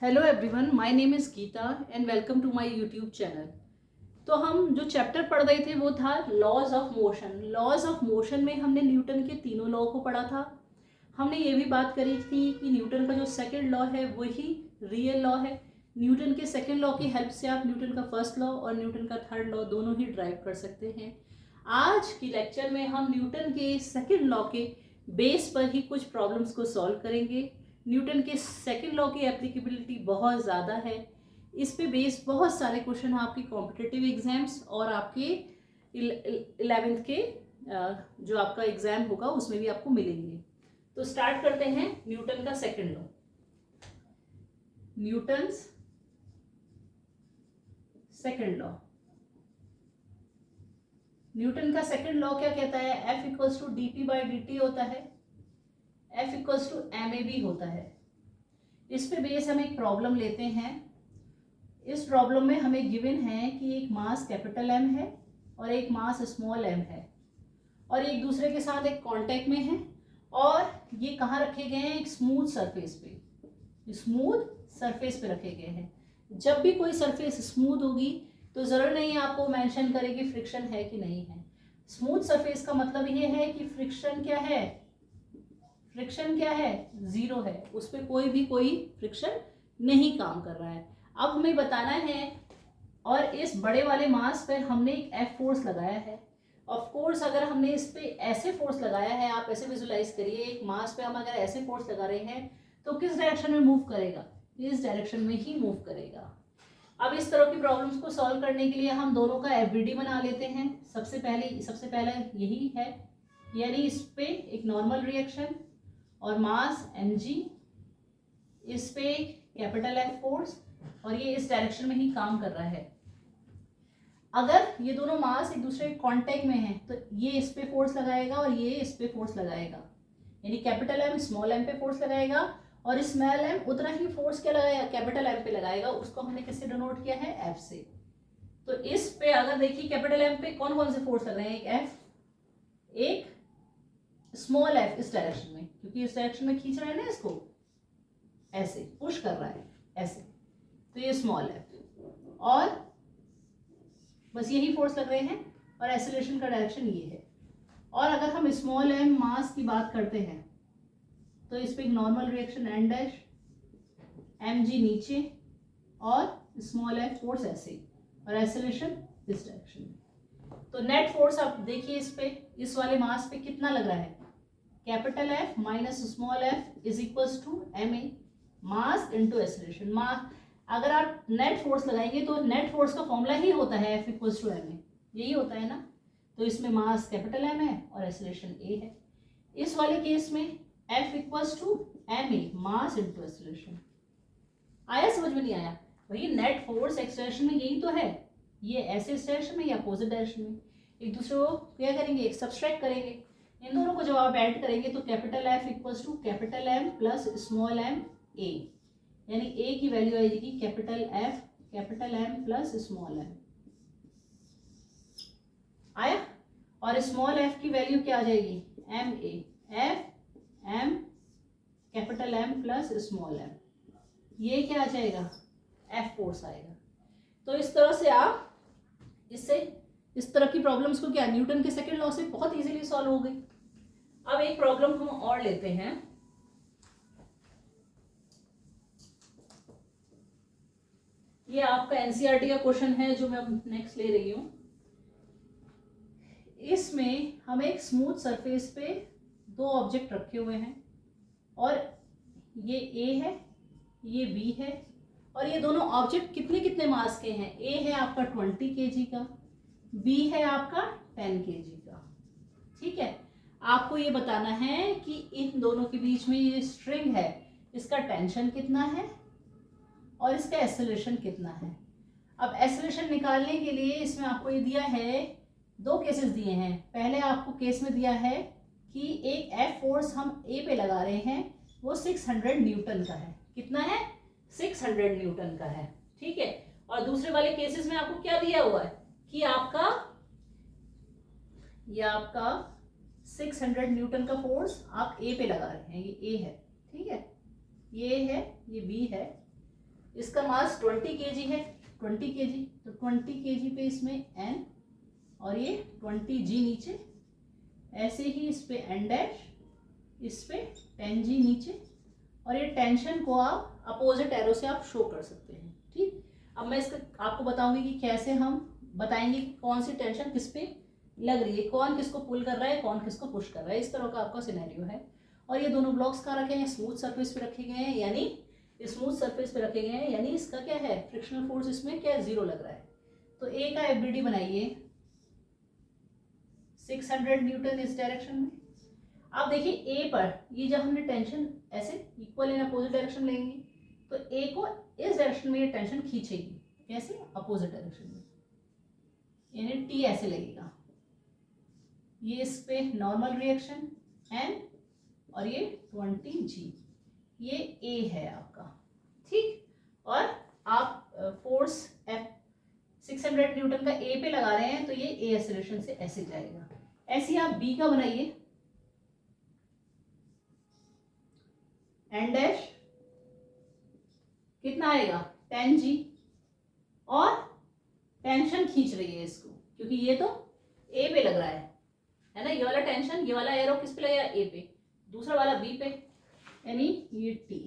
Hello everyone, my name is Geeta and welcome to my YouTube channel. तो हम जो chapter पढ़ रहे थे वो था laws of motion. Laws of motion में हमने न्यूटन के तीनों लॉ को पढ़ा था। हमने ये भी बात करी थी कि न्यूटन का जो सेकंड लॉ है वही रियल लॉ है। न्यूटन के सेकंड लॉ की हेल्प से आप न्यूटन का फर्स्ट लॉ और न्यूटन का थर्ड लॉ दोनों ही ड्राइव कर सकते हैं। आज की लेक्चर में हम न्यूटन के सेकंड लॉ के बेस पर ही कुछ प्रॉब्लम्स को सॉल्व करेंगे। न्यूटन के सेकंड लॉ की एप्लीकेबिलिटी बहुत ज़्यादा है। इस पे बेस बहुत सारे क्वेश्चन आपके कॉम्पिटिटिव एग्जाम्स और आपके 11th के जो आपका एग्जाम होगा उसमें भी आपको मिलेंगे। तो स्टार्ट करते हैं न्यूटन का second law. Newton's second law. Newton का सेकंड लॉ क्या कहता है? F इक्वल्स टू dp/dt होता है, F इक्वल्स टू ma होता है। इस पे बेस हम एक प्रॉब्लम लेते हैं। इस प्रॉब्लम में हमें गिवन है कि एक मास कैपिटल M है और एक मास स्मॉल m है और एक दूसरे के साथ एक कांटेक्ट में है और ये कहाँ रखे गए हैं? एक स्मूथ सरफेस पे। स्मूथ सरफेस पे रखे गए हैं। जब भी कोई सरफेस स्मूथ होगी तो ज़रूर नहीं आपको मेंशन करे कि फ्रिक्शन है कि नहीं है। स्मूथ सरफेस का मतलब ये है कि फ्रिक्शन क्या है? फ्रिक्शन क्या है? जीरो है। उस पर कोई फ्रिक्शन नहीं काम कर रहा है। अब हमें बताना है और इस बड़े वाले मास पर हमने एक F फोर्स लगाया है। ऑफ कोर्स अगर हमने इस पे ऐसे फोर्स लगाया है, आप ऐसे विजुलाइज करिए, एक मास पे हम अगर ऐसे फोर्स लगा रहे हैं तो किस डायरेक्शन में मूव करेगा? इस डायरेक्शन में ही मूव करेगा। अब इस तरह की प्रॉब्लम्स को सॉल्व करने के लिए हम दोनों का एफबीडी बना लेते हैं। सबसे पहले यही है, यानी इस पे एक नॉर्मल रिएक्शन और मास mg, इस पे एक कैपिटल F फोर्स और ये इस डायरेक्शन में ही काम कर रहा है। अगर ये दोनों मास एक दूसरे के कांटेक्ट में हैं तो ये इस पे फोर्स लगाएगा और ये इस पे फोर्स लगाएगा, यानी कैपिटल M स्मॉल m पे फोर्स लगाएगा और स्मॉल m उतना ही फोर्स क्या लगाएगा? कैपिटल M पे लगाएगा। उसको हमने किससे डिनोट किया है? F से। तो इस पे अगर देखिए कैपिटल M पे कौन कौन से फोर्स लग रहे हैं? एक F, एक स्मॉल f इस डायरेक्शन में, क्योंकि इस डायरेक्शन में खींच रहा है ना, इसको ऐसे पुश कर रहा है ऐसे, तो ये स्मॉल f और बस यही फोर्स लग रहे हैं और एक्सेलरेशन का डायरेक्शन ये है। और अगर हम स्मॉल m मास की बात करते हैं तो इस पे एक normal reaction n dash, mg नीचे और स्मॉल f फोर्स ऐसे और एक्सेलरेशन इस डायरेक्शन में। तो नेट फोर्स आप देखिए इस पे, इस वाले मास पे कितना लग रहा है? Capital F minus small f is equals to ma, mass into acceleration. Mass अगर आप नेट फोर्स लगाएंगे तो नेट फोर्स का फॉर्मूला ही होता है F इक्वल्स टू ma, यही होता है ना। तो इसमें मास कैपिटल M है और एक्सेलरेशन a है। इस वाले केस में F equals to ma, mass into acceleration. आया समझ में? नहीं आया? वही नेट फोर्स एक्सेलरेशन में यही तो है। ये ऐसे डायरेक्शन में या अपोजिट डायरेक्शन में एक दूसरे को क्या करेंगे? सब्सट्रैक्ट करेंगे। इन दोनों को जब आप ऐड करेंगे तो capital F equals to capital M plus small m a, यानी a की वैल्यू आएगी capital F capital M plus small m। आया? और स्मॉल f की वैल्यू क्या आ जाएगी? ma, F m capital M plus small m। ये क्या आ जाएगा? F फोर्स आएगा। तो इस तरह से आप इससे इस तरह की प्रॉब्लम्स को क्या न्यूटन के सेकंड लॉ से बहुत इजीली सॉल्व हो गई। अब एक प्रॉब्लम हम और लेते हैं। ये आपका एनसीईआरटी का क्वेश्चन है जो मैं नेक्स्ट ले रही हूं। इसमें हम एक स्मूथ सरफेस पे दो ऑब्जेक्ट रखे हुए हैं और ये A है, ये B है और ये दोनों ऑब्जेक्ट कितने कितने मास के हैं? A है आपका 20 kg का, B है आपका 10 kg का। ठीक है, आपको ये बताना है कि इन दोनों के बीच में ये स्ट्रिंग है, इसका टेंशन कितना है और इसका एक्सेलरेशन कितना है। अब एक्सेलरेशन निकालने के लिए इसमें आपको ये दिया है, दो केसेस दिए हैं। पहले आपको केस में दिया है कि एक F फोर्स हम A पे लगा रहे हैं, वो 600 न्यूटन का है। कितना है? 600 न्यूटन का है। ठीक है, और दूसरे वाले केसेस में आपको क्या दिया हुआ है कि ये आपका 600 न्यूटन का फोर्स आप A पे लगा रहे हैं, ये A है। ठीक है, ये है, ये B है इसका मास 20 kg है, 20 kg, तो 20 kg पे इसमें n और ये 20g नीचे, ऐसे ही इस पे n डैश, इस पे 10g नीचे, और ये टेंशन को आप अपोजिट एरो से आप शो कर सकते हैं। ठीक, अब मैं इसका आपको बताऊंगी कि कैसे हम बताएंगे कि कौन सी टेंशन किस पे लग रही है, कौन किसको पुल कर रहा है, कौन किसको पुश कर रहा है। इस तरह का आपका सिनेरियो है। और ये दोनों ब्लॉक्स कहाँ रखे हैं, स्मूथ सरफेस पे रखे गए हैं, यानी स्मूथ सरफेस पे रखे गए हैं, यानी इसका क्या है, फ्रिक्शनल फोर्स इसमें क्या है, 0 लग रहा है। तो ए का एफबीडी बनाइए 600 न्यूटन इस डायरेक्शन में। अब देखिए ए पर ये जब हमने टेंशन ऐसे इक्वल इन अपोजिट डायरेक्शन लेंगे तो ए को इस डायरेक्शन में ये टेंशन खींचेगी, कैसे, अपोजिट डायरेक्शन में, यानी टी ऐसे लगेगा। ये इस पे नॉर्मल रिएक्शन एन और ये 20g, ये ए है आपका। ठीक, और आप फोर्स एफ 600 न्यूटन का ए पे लगा रहे हैं तो ये ए एक्सेलरेशन से ऐसे जाएगा। ऐसे आप बी का बनाइए, एन डैश कितना आएगा 10g, और टेंशन खींच रही है इसको, क्योंकि ये तो ए पे लग रहा है ना, ये वाला टेंशन, ये वाला एरो किस पे लगेगा, ए पे, दूसरा वाला बी पे, यानी ये टी।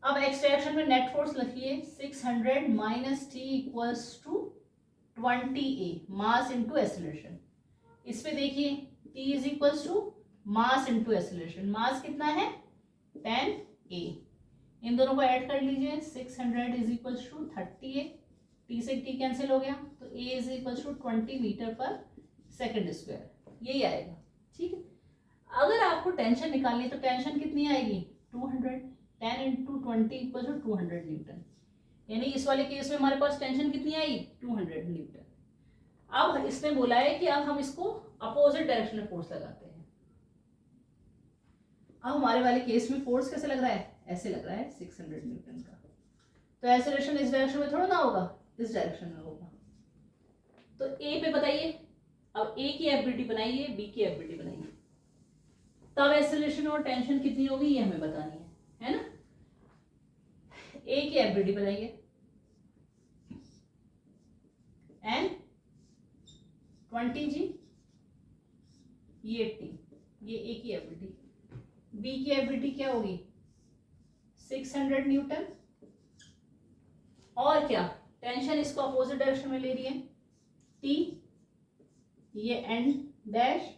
अब एक्स डायरेक्शन में नेट फोर्स लिखिए 600 minus T equals to 20a, mass into acceleration. इस पे देखिए T is equals to mass into acceleration, mass कितना है 10a, इन दोनों को ऐड कर लीजिए, 600 is equals to 30a, T से टी कैंसिल हो गया, तो a is equals to 20 metre per second square, यही आएगा। ठीक है, अगर आपको टेंशन निकालनी है तो टेंशन कितनी आएगी 200, 10 इंटू 20 इक्वल टू 200 न्यूटन, यानी इस वाले केस में हमारे पास टेंशन कितनी आई 200 न्यूटन। अब इसने बोला है कि अब हम इसको अपोजिट डायरेक्शन में फोर्स लगाते हैं। अब हमारे वाले केस में फोर्स कैसे लग रहा है, ऐसे लग रहा है 600 न्यूटन का, तो एक्सेलरेशन इस डायरेक्शन में थोड़ा ना होगा, इस डायरेक्शन में होगा। तो ए पे बताइए, अब ए की एफबीडी बनाइए, बी की एफबीडी बनाइए, तब एक्सेलरेशन और टेंशन कितनी होगी ये हमें बतानी है ना। ए की एफबीडी बनाइए, एन 20g, ये टी, ये ए की एफबीडी, बी की एफबीडी क्या होगी 600 न्यूटन, और क्या, टेंशन इसको अपोजिट डायरेक्शन में ले रही है, टी, ये एन डैश,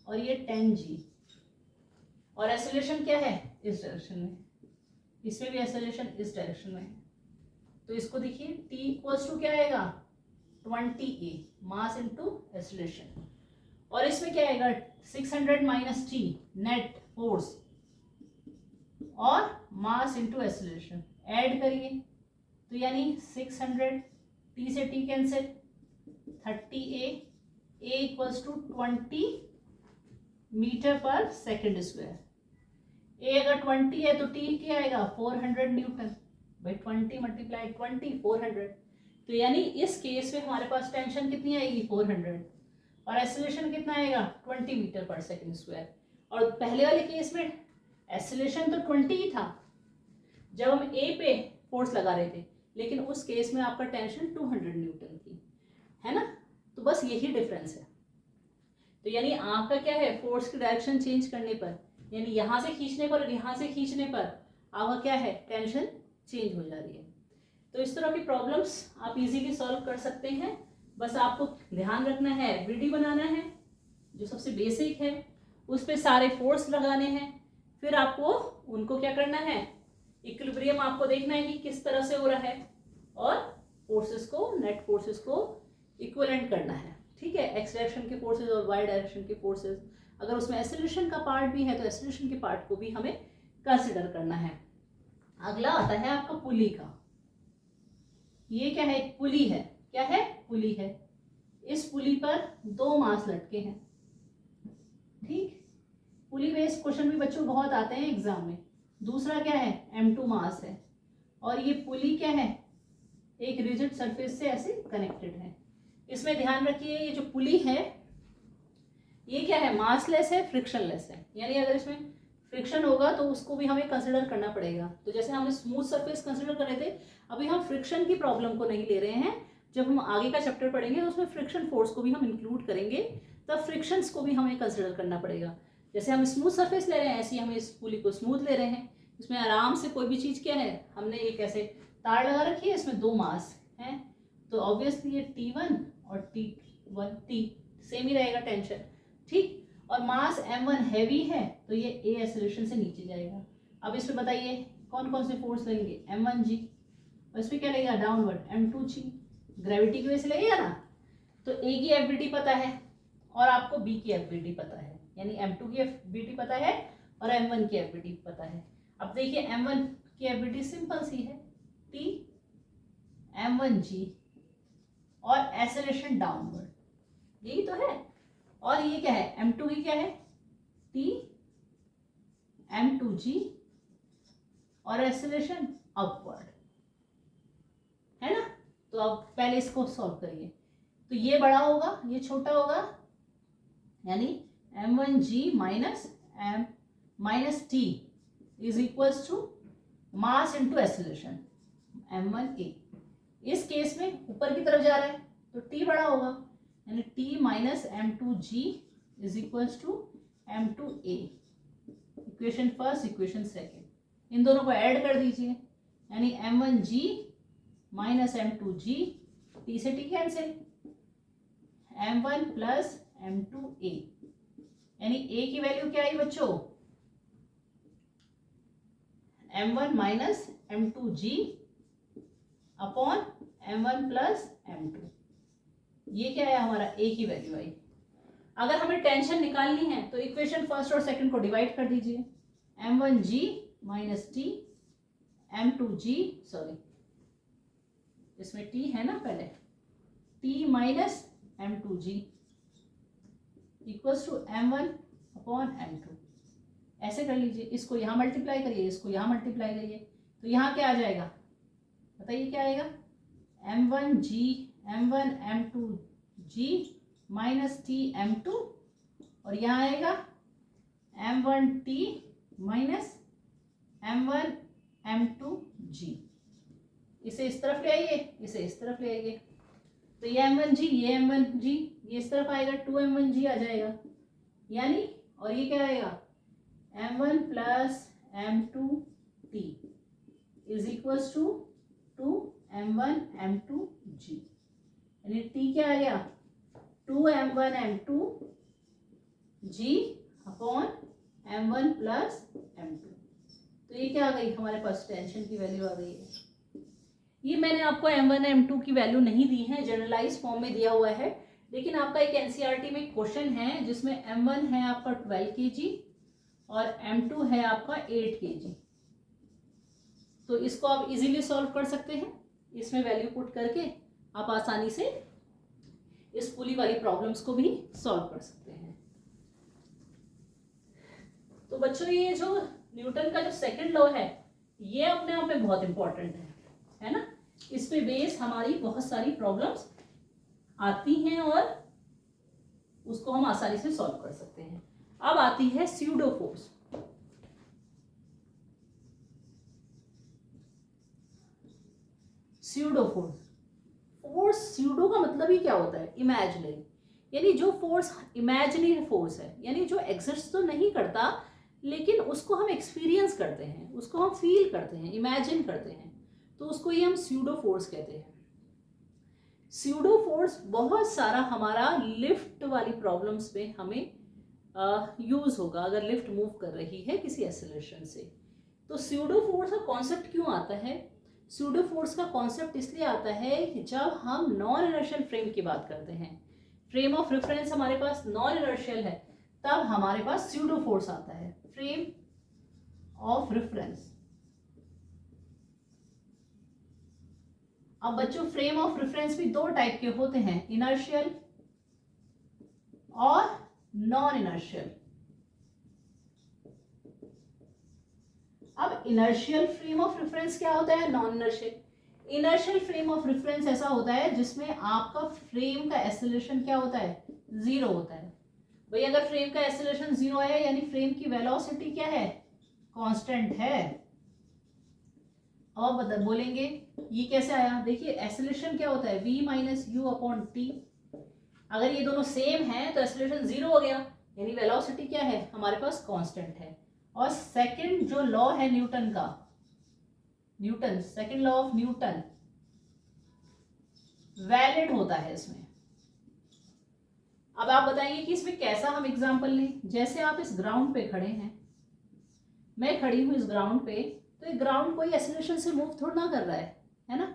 और ये 10g, और एक्सेलरेशन क्या है इस डायरेक्शन में, इसमें भी एक्सेलरेशन इस डायरेक्शन में है। तो इसको देखिए टी इक्वल्स टू क्या आएगा 20a, मास इनटू एक्सेलरेशन, और इसमें क्या आएगा 600 माइनस टी नेट फोर्स, और मास इनटू एक्सेलरेशन ऐड करिए, तो यानी 600, टी से T cancel, 30a, a equals to 20 metre per second square, a अगर 20 है तो टी क्या आएगा 400 न्यूटन, भाई 20 मल्टीप्लाई 20 400, तो यानी इस केस में हमारे पास टेंशन कितनी आएगी 400, और एक्सेलरेशन कितना आएगा 20 मीटर पर सेकेंड स्क्वायर। और पहले वाले केस में एक्सेलरेशन तो 20 ही था जब हम ए पे फोर्स लगा रहे थे, लेकिन उस केस में आपका टेंशन 200 न्यूटन थी, है ना। तो बस यही डिफरेंस है। तो यानी आपका क्या है, फोर्स की डायरेक्शन चेंज करने पर, यानी यहाँ से खींचने पर और यहाँ से खींचने पर आपका क्या है, टेंशन चेंज हो जा रही है। तो इस तरह की प्रॉब्लम्स आप इजीली सॉल्व कर सकते हैं। बस आपको ध्यान रखना है, एफबीडी बनाना है जो सबसे बेसिक है, उस पर सारे फोर्स लगाने हैं, फिर आपको उनको क्या करना है, इक्विलिब्रियम आपको देखना है कि किस तरह से हो रहा है, और फोर्सेस को, नेट फोर्सेस को इक्विवेलेंट करना है। ठीक है, एक्स डायरेक्शन के फोर्सेस और वाई डायरेक्शन के फोर्सेस, अगर उसमें एक्सेलरेशन का पार्ट भी है तो एक्सेलरेशन के पार्ट को भी हमें कंसिडर करना है। अगला आता है आपका पुली का। ये क्या है, एक पुली है, क्या है, पुली है। इस पुली पर 2 मास लटके हैं। ठीक, पुली बेस्ड क्वेश्चन भी बच्चों बहुत आते हैं एग्जाम में। दूसरा क्या है, M2 मास है, और ये पुली क्या है, एक रिजिड सरफेस से ऐसे कनेक्टेड है। इसमें ध्यान रखिए ये जो पुली है ये क्या है, मासलेस है, फ्रिक्शनलेस है, यानी अगर इसमें फ्रिक्शन होगा तो उसको भी हमें कंसिडर करना पड़ेगा। तो जैसे हमने स्मूथ सरफेस कंसिडर कर रहे थे, अभी हम फ्रिक्शन की प्रॉब्लम को नहीं ले रहे हैं। जब हम आगे का चैप्टर पढ़ेंगे तो उसमें फ्रिक्शन फोर्स को भी हम इंक्लूड करेंगे, तब फ्रिक्शंस को भी हमें कंसिडर करना पड़ेगा। जैसे हम स्मूथ सरफेस ले रहे हैं, ऐसे ही हम इस पुली को स्मूथ ले रहे हैं। इसमें आराम से कोई भी चीज़ क्या है, हमने एक ऐसे तार लगा रखी है, इसमें 2 मास हैं, तो ऑब्वियसली ये T1 और T सेम ही रहेगा टेंशन, ठीक। और मास M1 हैवी है तो ये A एक्सेलरेशन से नीचे जाएगा। अब इसमें बताइए कौन कौन से फोर्स लगेंगे, M1G, और इसमें क्या लगेगा डाउनवर्ड M2G, ग्रेविटी की वजह से लगेगा ना। तो A की एफबीटी पता है और आपको B की एफबीटी पता है, यानी M2 की एफबीटी पता है और M1 की एफबीटी पता है। अब देखिए M1 की एफबीटी सिंपल सी है, T M1G और एक्सेलरेशन डाउनवर्ड, यही तो है। और ये क्या है, M2 की क्या है, T M2G और एक्सेलरेशन अपवर्ड, है ना। तो अब पहले इसको सॉल्व करिए, तो ये बड़ा होगा ये छोटा होगा, यानी M1G minus T is equals to mass into acceleration M1A। इस केस में ऊपर की तरफ जा रहा है तो T बड़ा होगा, यानी T minus M2G is equals to M2A। Equation first equation second, इन दोनों को ऐड कर दीजिए, यानी M1G माइनस M2G, T से T cancel, M1 plus M2A, यानी A की वैल्यू क्या आई बच्चों, M1 minus M2G upon M1 plus M2, ये क्या है हमारा A की वैल्यू आई। अगर हमें टेंशन निकालनी है तो इक्वेशन फर्स्ट और सेकंड को डिवाइड कर दीजिए, M1G minus T M2G, sorry इसमें T है ना पहले, T minus M2G equals to M1 upon M2। ऐसे कर लीजिए, इसको यहाँ मल्टीप्लाई करिए, इसको यहाँ मल्टीप्लाई करिए, तो यहाँ क्या आ जाएगा बताइए, क्या आएगा, M1 M2G minus T M2, और यहाँ आएगा M1T माइनस M1 M2G। इसे इस तरफ ले आइए, इसे इस तरफ ले आइए, तो ये M1G ये M1G ये इस तरफ आएगा, 2M1G आ जाएगा, यानी और ये क्या आएगा M1 plus M2T is equals to 2M1 M2G, यानी T क्या आ गया 2M1 M2G upon M1 plus M2। तो ये क्या आ गई हमारे पास, टेंशन की वैल्यू आ गई है। ये मैंने आपको M1 M2 की वैल्यू नहीं दी है, जनरलाइज फॉर्म में दिया हुआ है, लेकिन आपका एक NCERT में क्वेश्चन है जिसमें M1 है आपका 12 kg और M2 है आपका 8 kg। तो इसको आप इजीली सॉल्व कर सकते हैं, इसमें वैल्यू पुट करके आप आसानी से इस पुली वाली प्रॉब्लम्स को भी सॉल्व कर सकते हैं। तो बच्चों ये जो न्यूटन का जो सेकंड लॉ है ये अपने आप में बहुत इंपॉर्टेंट है ना। इस पे बेस हमारी बहुत सारी प्रॉब्लम्स आती हैं और उसको हम आसानी से सॉल्व कर सकते हैं। अब आती है pseudo force. Pseudo force pseudo का मतलब ही क्या होता है, इमेजिनरी, यानी जो फोर्स इमेजिनरी फोर्स है, यानी जो एग्जिस्ट तो नहीं करता लेकिन उसको हम एक्सपीरियंस करते हैं, उसको हम फील करते हैं, इमेजिन करते हैं, तो उसको ही हम स्यूडो फोर्स कहते हैं। स्यूडो फोर्स बहुत सारा हमारा लिफ्ट वाली प्रॉब्लम्स में हमें यूज होगा, अगर लिफ्ट मूव कर रही है किसी एक्सेलरेशन से। तो स्यूडो फोर्स का कॉन्सेप्ट क्यों आता है, स्यूडो फोर्स का कॉन्सेप्ट इसलिए आता है कि जब हम नॉन इनर्शियल फ्रेम की बात करते हैं, फ्रेम ऑफ रेफरेंस हमारे पास नॉन इनर्शियल है, तब हमारे पास स्यूडो फोर्स आता है। फ्रेम ऑफ रेफरेंस, अब बच्चों फ्रेम ऑफ रेफरेंस भी दो टाइप के होते हैं, इनर्शियल और नॉन इनर्शियल। अब इनर्शियल फ्रेम ऑफ रेफरेंस क्या होता है, non inertial. Inertial frame of reference ऐसा होता है जिसमें आपका फ्रेम का एक्सेलरेशन क्या होता है, जीरो होता है। भाई अगर फ्रेम का एक्सेलरेशन जीरो है यानी फ्रेम की वेलोसिटी क्या है, कांस्टेंट है। और बता बोलेंगे ये कैसे आया, देखिए एक्सेलरेशन क्या होता है v minus you upon T. अगर ये दोनों सेम है तो एक्सेलरेशन जीरो हो गया, यानी वेलोसिटी क्या है हमारे पास कांस्टेंट है। और सेकंड जो लॉ है न्यूटन का, Newton second law of Newton valid होता है इसमें। अब आप बताइए कि इसमें कैसा हम एग्जांपल लें। जैसे आप इस ग्राउंड पे खड़े हैं, मैं खड़ी हूं इस ग्राउंड पे, तो ये ग्राउंड कोई एक्सेलरेशन से मूव थोड़ा ना कर रहा है ना।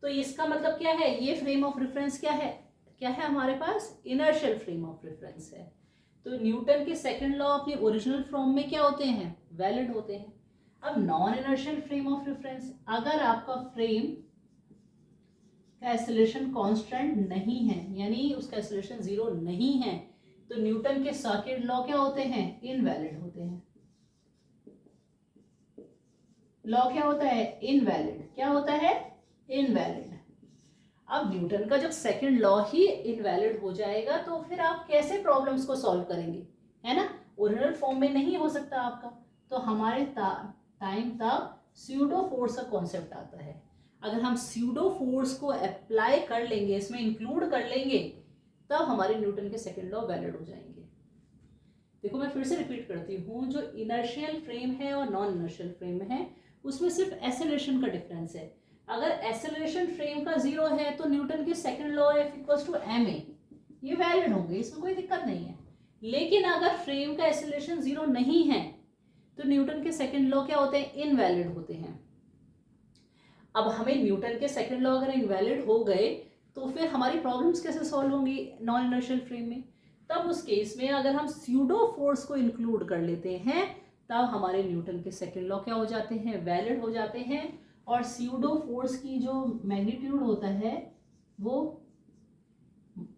तो इसका मतलब क्या है, ये फ्रेम ऑफ रेफरेंस क्या है हमारे पास, इनर्शियल फ्रेम ऑफ रेफरेंस है। तो न्यूटन के सेकंड लॉ अपनी ओरिजिनल फॉर्म में क्या होते हैं, वैलिड होते हैं। अब non inertial frame of reference, अगर आपका फ्रेम का एक्सेलरेशन कांस्टेंट नहीं है, यानी उसका एक्सेलरेशन जीरो नहीं है, तो न्यूटन के सेकंड लॉ क्या होते हैं, इनवैलिड होते हैं। लॉ क्या होता है, इनवैलिड। क्या होता है, इनवैलिड। अब न्यूटन का जब सेकंड लॉ ही इनवैलिड हो जाएगा तो फिर आप कैसे प्रॉब्लम्स को सॉल्व करेंगे, है ना। ओरिजिनल फॉर्म में नहीं हो सकता आपका। तो हमारे टाइम तक स्यूडो फोर्स का कॉन्सेप्ट आता है। अगर हम स्यूडो फोर्स को अप्लाई कर लेंगे, इसमें इंक्लूड कर लेंगे, तब हमारे न्यूटन के सेकंड लॉ वैलिड हो जाएंगे। देखो मैं फिर से रिपीट करती हूँ, जो इनर्शियल फ्रेम है और नॉन इनर्शियल फ्रेम है उसमें सिर्फ एक्सेलरेशन का डिफरेंस है। अगर एक्सेलरेशन फ्रेम का जीरो है तो न्यूटन के second law F equals to ma ये वैलिड होंगे, इसमें कोई दिक्कत नहीं है। लेकिन अगर फ्रेम का एक्सेलरेशन जीरो नहीं है तो न्यूटन के सेकंड लॉ क्या होते हैं, इनवैलिड होते हैं। अब हमें न्यूटन के सेकंड लॉ अगर इनवैलिड हो गए तो फिर हमारी प्रॉब्लम्स कैसे सॉल्व होंगी नॉन इनर्शियल फ्रेम में। तब उस केस में अगर हम स्यूडो फोर्स को इंक्लूड कर लेते हैं तब हमारे न्यूटन के सेकंड लॉ क्या हो जाते हैं, वैलिड हो जाते हैं। और स्यूडो फोर्स की जो मैग्नीट्यूड होता है वो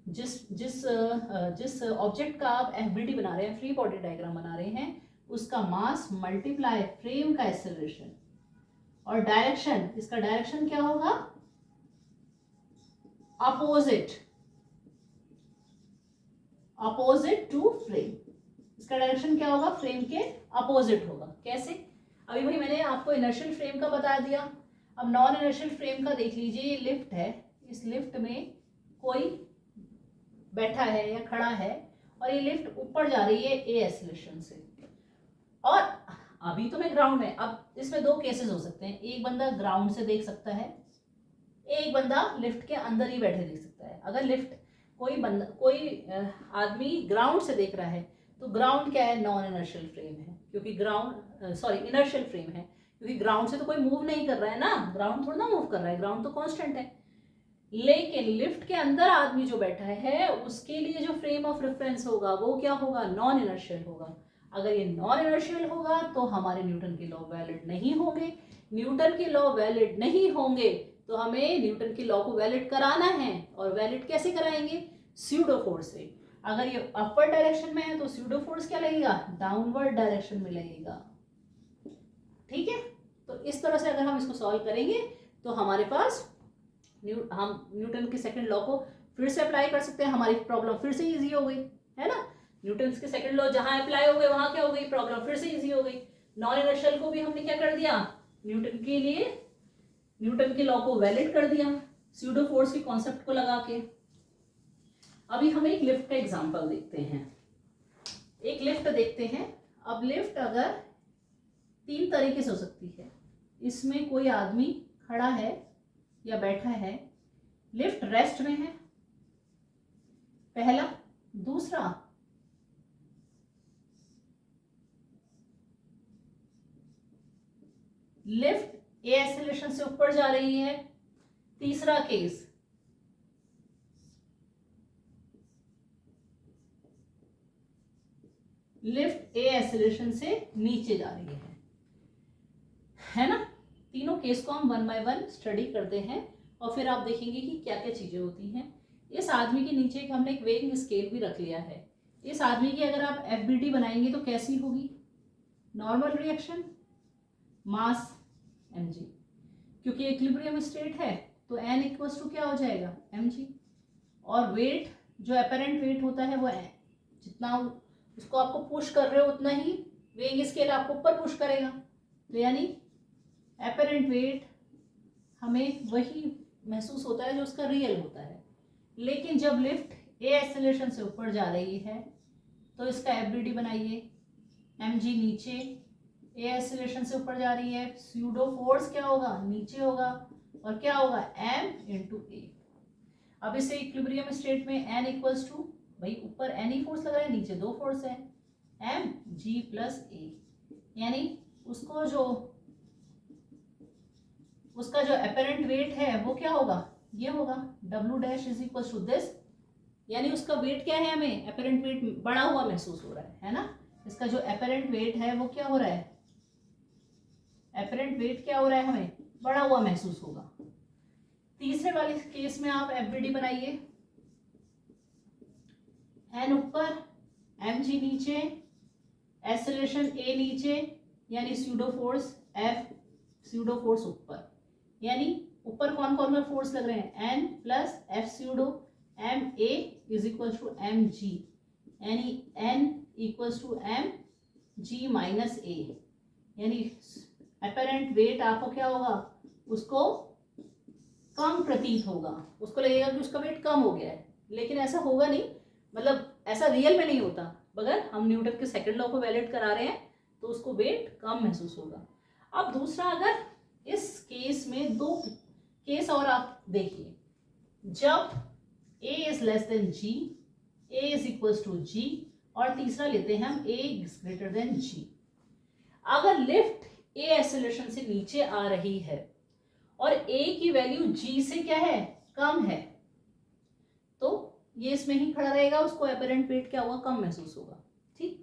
जिस ऑब्जेक्ट का आप एफबीडी बना रहे हैं, फ्री बॉडी डायग्राम बना रहे हैं, उसका मास मल्टीप्लाई फ्रेम का एक्सेलरेशन और डायरेक्शन, इसका डायरेक्शन क्या होगा, अपोजिट टू फ्रेम। इसका डायरेक्शन क्या होगा, फ्रेम के अपोजिट होगा। कैसे, अभी भाई मैंने आपको इनर्शियल फ्रेम का बता दिया। अब नॉन इनर्शियल फ्रेम का देख लीजिए। ये लिफ्ट है, इस लिफ्ट में कोई बैठा है या खड़ा है और ये लिफ्ट ऊपर जा रही है ए एक्सेलरेशन से। और अभी तो मैं ग्राउंड में, अब इसमें दो केसेस हो सकते हैं, एक बंदा ग्राउंड से देख सकता है, एक बंदा लिफ्ट के अंदर ही बैठे देख सकता है। अगर लिफ्ट कोई आदमी ग्राउंड से देख रहा है तो ग्राउंड क्या है, नॉन इनर्शियल फ्रेम है, क्योंकि इनर्शियल फ्रेम है, क्योंकि ग्राउंड से तो कोई मूव नहीं कर रहा है ना, ग्राउंड थोड़ा ना मूव कर रहा है, ग्राउंड तो कांस्टेंट है। लेकिन लिफ्ट के अंदर आदमी जो बैठा है उसके लिए जो फ्रेम ऑफ रेफरेंस होगा वो क्या होगा, नॉन इनर्शियल होगा। अगर ये नॉन इनर्शियल होगा तो हमारे न्यूटन के लॉ वैलिड नहीं होंगे। न्यूटन के लॉ वैलिड नहीं होंगे तो हमें न्यूटन के लॉ को वैलिड कराना है। और वैलिड कैसे कराएंगे, स्यूडो फोर्स से। अगर ये अपवर्ड डायरेक्शन में है तो स्यूडो फोर्स क्या लगेगा, डाउनवर्ड डायरेक्शन में लगेगा। ठीक है, तो इस तरह से अगर हम इसको सॉल्व करेंगे तो हमारे पास हम न्यूटन के सेकंड लॉ को फिर से अप्लाई कर सकते हैं, हमारी प्रॉब्लम फिर से इजी हो गई, है ना। न्यूटन के सेकंड लॉ जहां अप्लाई हो गए वहां क्या हो गई, प्रॉब्लम फिर से इजी हो गई। नॉन इनर्शियल को भी हमने क्या कर दिया, न्यूटन के लिए न्यूटन के लॉ को वैलिड कर दिया स्यूडो फोर्स के कॉन्सेप्ट को लगा के। अभी हम एक लिफ्ट का एग्जांपल देखते हैं, एक लिफ्ट देखते हैं। अब लिफ्ट अगर तीन तरीके से हो सकती है, इसमें कोई आदमी खड़ा है या बैठा है, लिफ्ट रेस्ट में है, पहला। दूसरा, लिफ्ट ए एक्सेलरेशन से ऊपर जा रही है। तीसरा केस, लिफ्ट ए एक्सेलरेशन से नीचे जा रही है ना। तीनों केस को हम वन बाय वन स्टडी करते हैं और फिर आप देखेंगे कि क्या क्या चीजें होती हैं। इस आदमी के नीचे हमने एक वेइंग स्केल भी रख लिया है। इस आदमी की अगर आप एफबीडी बनाएंगे तो कैसी होगी, नॉर्मल रिएक्शन मास mg, क्योंकि इक्विलिब्रियम स्टेट है तो n इक्वल्स टू क्या हो जाएगा, mg। और वेट, जो अपेरेंट वेट होता है वो जितना उसको आपको पुश कर रहे हो उतना ही वेइंग स्केल आपको ऊपर पुश करेगा, तो यानी एपरेंट वेट हमें वही महसूस होता है जो उसका रियल होता है। लेकिन जब लिफ्ट ए एक्सेलरेशन से ऊपर जा रही है तो इसका एफबीडी बनाइए, mg नीचे, ए एक्सेलरेशन से ऊपर जा रही है, स्यूडो फोर्स क्या होगा, नीचे होगा, और क्या होगा, m इंटू ए। अब इसे इक्विलिब्रियम स्टेट में n इक्वल्स टू, भाई ऊपर n ही फोर्स लग रहा है, नीचे 2 फोर्स है, m g प्लस ए, यानी उसका जो अपेरेंट वेट है वो क्या होगा, ये होगा w dash is equal to this, यानी उसका वेट क्या है, हमें अपेरेंट वेट बढ़ा हुआ महसूस हो रहा है ना। इसका जो अपेरेंट वेट है वो क्या हो रहा है, अपेरेंट वेट क्या हो रहा है, हमें बढ़ा हुआ महसूस होगा। तीसरे वाले केस में आप एफबीडी बनाइए, एन ऊपर, mg नीचे, एक्सेलरेशन ए नीचे, यानी pseudo force F, pseudo force ऊपर, यानी ऊपर कौन कौन सा फोर्स लग रहे हैं, n plus F pseudo, M A is equal to M G, यानी n equals to M G minus A, यानी अपेरेंट वेट आपको क्या होगा, उसको कम प्रतीत होगा, उसको लगेगा कि उसका वेट कम हो गया है, लेकिन ऐसा होगा नहीं, मतलब ऐसा रियल में नहीं होता। अगर हम न्यूटन के सेकंड लॉ को वैलिड करा रहे हैं तो उसको वेट कम महसूस होगा। अब दूसरा, अगर इस केस में 2 केस और आप देखिए, जब a is less than g, a is equals to g, और तीसरा लेते हैं हम a is greater than g। अगर लिफ्ट a एक्सेलरेशन से नीचे आ रही है और a की वैल्यू g से क्या है, कम है, तो ये इसमें ही खड़ा रहेगा, उसको अपेरेंट वेट क्या होगा, कम महसूस होगा, ठीक।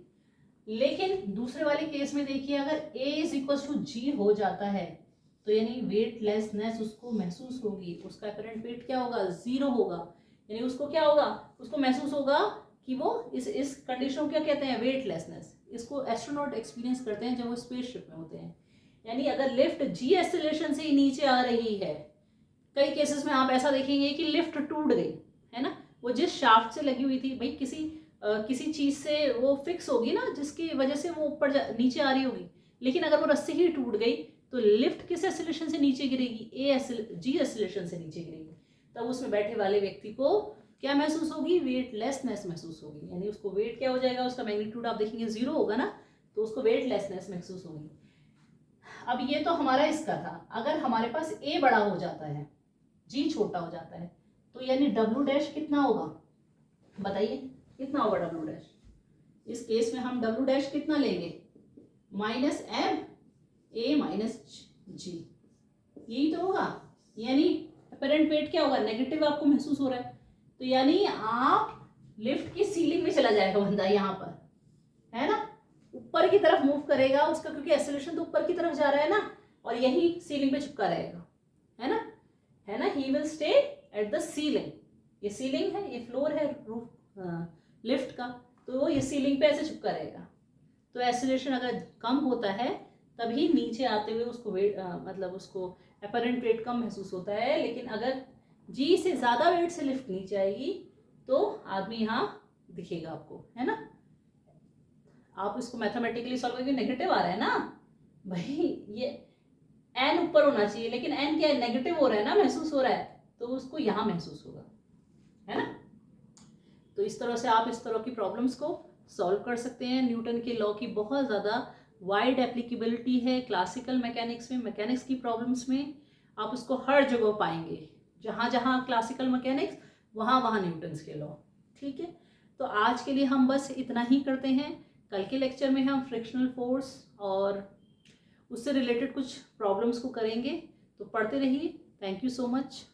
लेकिन दूसरे वाले केस में देखिए, अगर a is equal to g हो जाता है तो यानी वेटलेसनेस उसको महसूस होगी, उसका अपेरेंट वेट क्या होगा, 0 होगा, यानी उसको क्या होगा, उसको महसूस होगा कि वो इस कंडीशन को क्या कहते हैं, वेटलेसनेस। इसको एस्ट्रोनॉट एक्सपीरियंस करते हैं जब वो स्पेसशिप में होते हैं। यानी अगर लिफ्ट जी एक्सेलरेशन से ही नीचे आ रही है, कई केसेस में आप ऐसा देखेंगे कि लिफ्ट टूट गई है ना, वो जिस शाफ्ट से लगी हुई थी, भाई किसी चीज से वो फिक्स होगी ना, जिसकी वजह से वो ऊपर नीचे आ रही होगी, लेकिन अगर वो रस्सी ही टूट गई तो लिफ्ट किस एक्सेलरेशन से नीचे गिरेगी, जी एक्सेलरेशन से नीचे गिरेगी, तब उसमें बैठे वाले व्यक्ति को क्या महसूस होगी, वेटलेसनेस महसूस होगी, यानी उसको वेट क्या हो जाएगा, उसका मैग्नीट्यूड आप देखेंगे 0 होगा ना, तो उसको वेटलेसनेस महसूस होगी। अब ये तो हमारा इसका था। अगर हमारे पास a बड़ा हो जाता है, g छोटा हो जाता है, तो यानी w डैश कितना होगा, बताइए कितना होगा w डैश। इस केस में हम w डैश कितना लेंगे, माइनस एम a माइनस जी, यही तो होगा, यानी अपेरेंट वेट क्या होगा, नेगेटिव आपको महसूस हो रहा है, तो यानी आप लिफ्ट की सीलिंग में चला जाएगा बंदा, यहाँ पर है ना, ऊपर की तरफ मूव करेगा उसका, क्योंकि एक्सेलरेशन तो ऊपर की तरफ जा रहा है ना, और यही सीलिंग पे चिपका रहेगा, है ना, he will stay at the ceiling. ये सीलिंग है, ये फ्लोर है रूफ लिफ्ट का, तो वो ये सीलिंग पे ऐसे चिपका रहेगा। तो एक्सेलरेशन अगर कम होता है तभी नीचे आते हुए उसको वेट मतलब उसको अपेरेंट वेट कम महसूस होता है, लेकिन अगर जी से ज़्यादा वेट से लिफ्ट नीचे आएगी तो आदमी यहाँ दिखेगा आपको, है ना। आप इसको मैथमेटिकली सॉल्व करके, नेगेटिव आ रहा है ना भाई, ये एन ऊपर होना चाहिए, लेकिन एन क्या है, नेगेटिव हो रहा है ना, महसूस हो रहा है, तो उसको यहाँ महसूस होगा, है ना। तो इस तरह से आप इस तरह की प्रॉब्लम्स को सॉल्व कर सकते हैं। न्यूटन के लॉ की बहुत ज़्यादा वाइड एप्लीकेबिलिटी है क्लासिकल मैकेनिक्स में, मैकेनिक्स की प्रॉब्लम्स में आप उसको हर जगह पाएंगे, जहाँ जहाँ क्लासिकल मैकेनिक्स वहाँ वहाँ न्यूटन्स के लॉ, ठीक है। तो आज के लिए हम बस इतना ही करते हैं। कल के लेक्चर में हम फ्रिक्शनल फोर्स और उससे रिलेटेड कुछ प्रॉब्लम्स को करेंगे, तो पढ़ते रहिए। Thank you so much.